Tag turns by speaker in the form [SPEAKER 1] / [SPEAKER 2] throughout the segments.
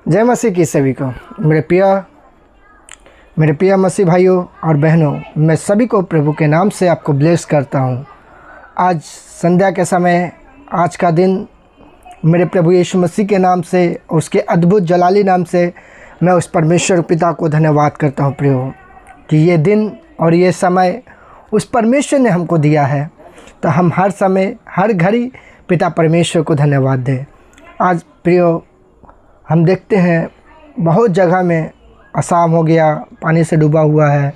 [SPEAKER 1] जय मसीह की सभी को मेरे प्रिय मसीह भाइयों और बहनों, मैं सभी को प्रभु के नाम से आपको ब्लेस करता हूँ। आज संध्या के समय, आज का दिन मेरे प्रभु यीशु मसीह के नाम से, उसके अद्भुत जलाली नाम से मैं उस परमेश्वर पिता को धन्यवाद करता हूँ प्रियो, कि ये दिन और ये समय उस परमेश्वर ने हमको दिया है। तो हम हर समय हर घड़ी पिता परमेश्वर को धन्यवाद दें। आज प्रियो, हम देखते हैं बहुत जगह में असम हो गया, पानी से डूबा हुआ है,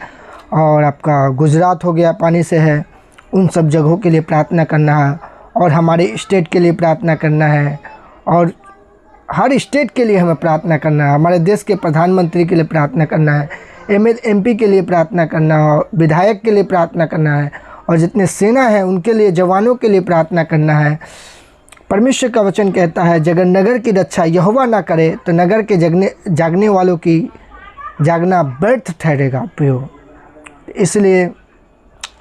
[SPEAKER 1] और आपका गुजरात हो गया, पानी से है। उन सब जगहों के लिए प्रार्थना करना है, और हमारे स्टेट के लिए प्रार्थना करना है, और हर स्टेट के लिए हमें प्रार्थना करना है। हमारे देश के प्रधानमंत्री के लिए प्रार्थना करना है, MP के लिए प्रार्थना करना है, विधायक के लिए प्रार्थना करना है, और जितने सेना है उनके लिए, जवानों के लिए प्रार्थना करना है। परमेश्वर का वचन कहता है, जगर नगर की रक्षा यहोवा ना करे तो नगर के जागने वालों की जागना व्यर्थ ठहरेगा प्रियो। इसलिए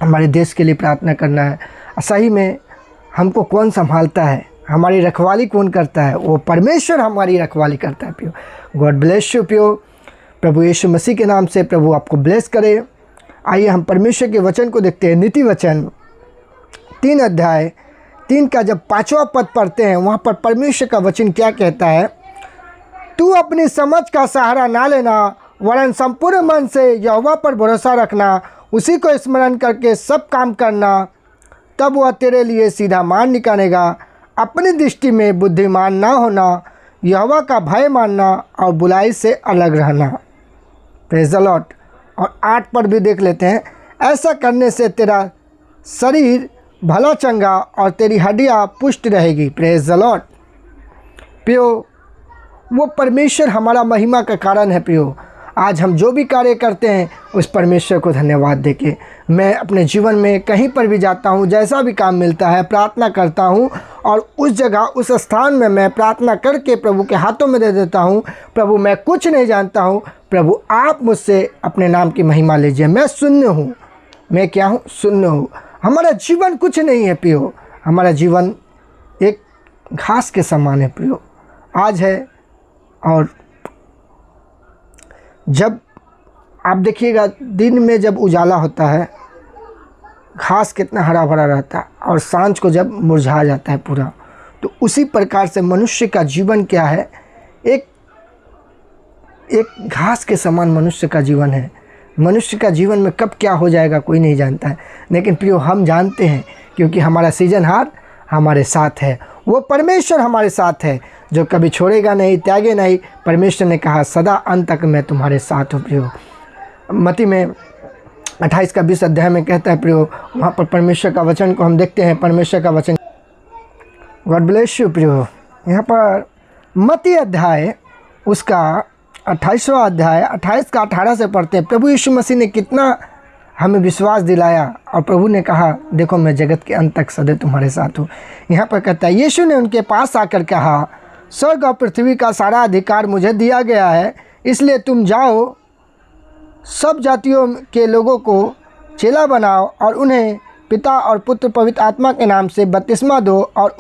[SPEAKER 1] हमारे देश के लिए प्रार्थना करना है। सही में हमको कौन संभालता है, हमारी रखवाली कौन करता है? वो परमेश्वर हमारी रखवाली करता है प्रियो। गॉड ब्लेस यू प्रियो। प्रभु यीशु मसीह के नाम से प्रभु आपको ब्लेस करे। आइए हम परमेश्वर के वचन को देखते हैं। नीति वचन 3 अध्याय 3 का जब 5वां पद पढ़ते हैं, वहाँ पर परमेश्वर का वचन क्या कहता है? तू अपनी समझ का सहारा ना लेना, वरन संपूर्ण मन से यहोवा पर भरोसा रखना, उसी को स्मरण करके सब काम करना, तब वह तेरे लिए सीधा मार्ग निकालेगा। अपनी दृष्टि में बुद्धिमान ना होना, यहोवा का भय मानना और बुराई से अलग रहना। Praise the Lord. और 8 पर भी देख लेते हैं। ऐसा करने से तेरा शरीर भला चंगा और तेरी हड्डियाँ पुष्ट रहेगी। Praise the Lord. प्रियो, वो परमेश्वर हमारा महिमा का कारण है प्रियो। आज हम जो भी कार्य करते हैं उस परमेश्वर को धन्यवाद देके, मैं अपने जीवन में कहीं पर भी जाता हूँ, जैसा भी काम मिलता है प्रार्थना करता हूँ, और उस जगह उस स्थान में मैं प्रार्थना करके प्रभु के हाथों में दे देता हूँ। प्रभु, मैं कुछ नहीं जानता हूँ, प्रभु आप मुझसे अपने नाम की महिमा लीजिए। मैं शून्य हूँ। मैं क्या हूँ? शून्य हूँ। हमारा जीवन कुछ नहीं है प्रियो। हमारा जीवन एक घास के समान है प्रियो। आज है, और जब आप देखिएगा दिन में जब उजाला होता है, घास कितना हरा भरा रहता है, और सांझ को जब मुरझा जाता है पूरा, तो उसी प्रकार से मनुष्य का जीवन क्या है? एक घास के समान मनुष्य का जीवन है। मनुष्य का जीवन में कब क्या हो जाएगा कोई नहीं जानता है, लेकिन प्रियो हम जानते हैं, क्योंकि हमारा सीजनहार हमारे साथ है। वो परमेश्वर हमारे साथ है, जो कभी छोड़ेगा नहीं, त्यागे नहीं। परमेश्वर ने कहा, सदा अंत तक मैं तुम्हारे साथ हूँ प्रियो। मत्ती में 28 का 20 अध्याय में कहता है प्रियो, वहाँ पर परमेश्वर का वचन को हम देखते हैं। परमेश्वर का वचन, गॉड ब्लेस यू प्रियो। यहाँ पर मत्ती अध्याय उसका 28वां अध्याय 28 का 18 से पढ़ते हैं। प्रभु यीशु मसीह ने कितना हमें विश्वास दिलाया, और प्रभु ने कहा, देखो मैं जगत के अंत तक सदैव तुम्हारे साथ हूँ। यहाँ पर कहता है, यीशु ने उनके पास आकर कहा, स्वर्ग और पृथ्वी का सारा अधिकार मुझे दिया गया है, इसलिए तुम जाओ, सब जातियों के लोगों को चेला बनाओ, और उन्हें पिता और पुत्र पवित्र आत्मा के नाम से बपतिस्मा दो, और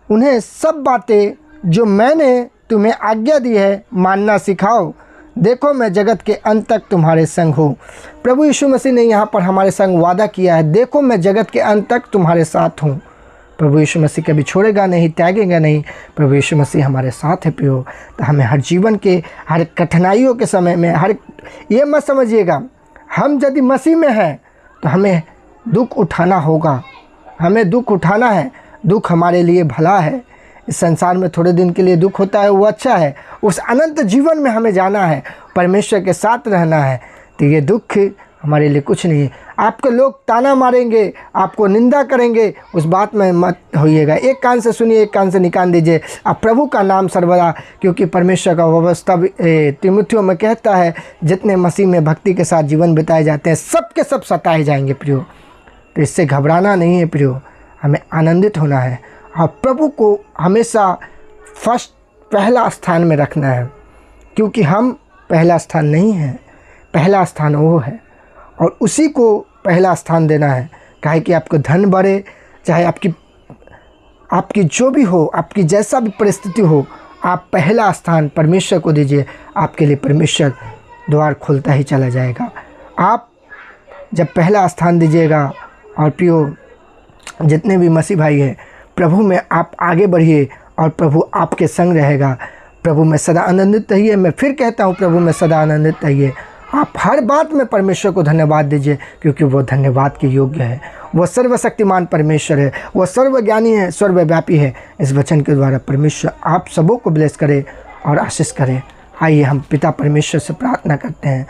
[SPEAKER 1] उन्हें सब बातें जो मैंने तुम्हें आज्ञा दी है मानना सिखाओ। देखो मैं जगत के अंत तक तुम्हारे संग हूँ। प्रभु यीशु मसीह ने यहाँ पर हमारे संग वादा किया है, देखो मैं जगत के अंत तक तुम्हारे साथ हूँ। प्रभु यीशु मसीह कभी छोड़ेगा नहीं, त्यागेगा नहीं। प्रभु यीशु मसीह हमारे साथ है प्रियो। तो हमें हर जीवन के हर कठिनाइयों के समय में ये मत समझिएगा, हम यदि मसीह में हैं तो हमें दुख उठाना होगा। हमें दुख उठाना है। दुख हमारे लिए भला है। इस संसार में थोड़े दिन के लिए दुख होता है, वो अच्छा है। उस अनंत जीवन में हमें जाना है, परमेश्वर के साथ रहना है। तो ये दुख हमारे लिए कुछ नहीं है। आपके लोग ताना मारेंगे, आपको निंदा करेंगे, उस बात में मत होइएगा। एक कान से सुनिए, एक कान से निकाल दीजिए। आप प्रभु का नाम सर्वदा, क्योंकि परमेश्वर का व्यवस्था तीमुथियों में कहता है, जितने मसीह में भक्ति के साथ जीवन बिताए जाते हैं, सब के सब सताए जाएंगे प्रियो। तो इससे घबराना नहीं है प्रियो, हमें आनंदित होना है, और प्रभु को हमेशा पहला स्थान में रखना है, क्योंकि हम पहला स्थान नहीं है, पहला स्थान वो है, और उसी को पहला स्थान देना है। काहे कि आपको धन बढ़े, चाहे आपकी जो भी हो, आपकी जैसा भी परिस्थिति हो, आप पहला स्थान परमेश्वर को दीजिए, आपके लिए परमेश्वर द्वार खोलता ही चला जाएगा। आप जब पहला स्थान दीजिएगा, और प्रियो जितने भी मसीह भाई हैं, प्रभु में आप आगे बढ़िए और प्रभु आपके संग रहेगा। प्रभु में सदा आनंदित रहिए। मैं फिर कहता हूँ, प्रभु में सदा आनंदित रहिए। आप हर बात में परमेश्वर को धन्यवाद दीजिए, क्योंकि वो धन्यवाद के योग्य है। वो सर्वशक्तिमान परमेश्वर है, वो सर्वज्ञानी है, सर्वव्यापी है। इस वचन के द्वारा परमेश्वर आप सबों को ब्लेस करे और आशीष करे। आइए हम पिता परमेश्वर से प्रार्थना करते हैं।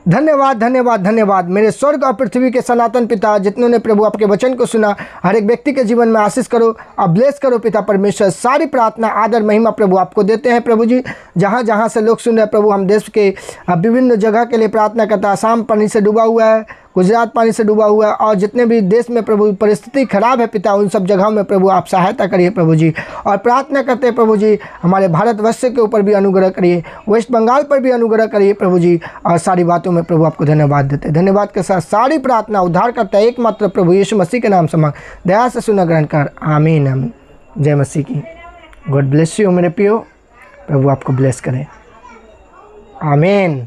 [SPEAKER 1] धन्यवाद धन्यवाद धन्यवाद मेरे स्वर्ग और पृथ्वी के सनातन पिता, जितनों ने प्रभु आपके वचन को सुना, हर एक व्यक्ति के जीवन में आशीष करो और ब्लेस करो पिता परमेश्वर। सारी प्रार्थना आदर महिमा प्रभु आपको देते हैं प्रभु जी। जहाँ जहाँ से लोग सुन रहे हैं प्रभु, हम देश के विभिन्न जगह के लिए प्रार्थना करता है। आसाम पानी से डूबा हुआ है, गुजरात पानी से डूबा हुआ है, और जितने भी देश में प्रभु परिस्थिति खराब है पिता, उन सब जगहों में प्रभु आप सहायता करिए प्रभु जी। और प्रार्थना करते हैं प्रभु जी, हमारे भारतवर्ष के ऊपर भी अनुग्रह करिए, वेस्ट बंगाल पर भी अनुग्रह करिए प्रभु जी। और सारी बातों में प्रभु आपको धन्यवाद देते हैं। धन्यवाद के साथ सारी प्रार्थना उद्धार करता है एकमात्र प्रभु यीशु मसीह के नाम से मांग, दया से सुना ग्रहण कर, आमीन आमीन। जय मसीह की। गॉड ब्लेस यू मेरे प्रियो, प्रभु आपको ब्लेस करें, आमीन।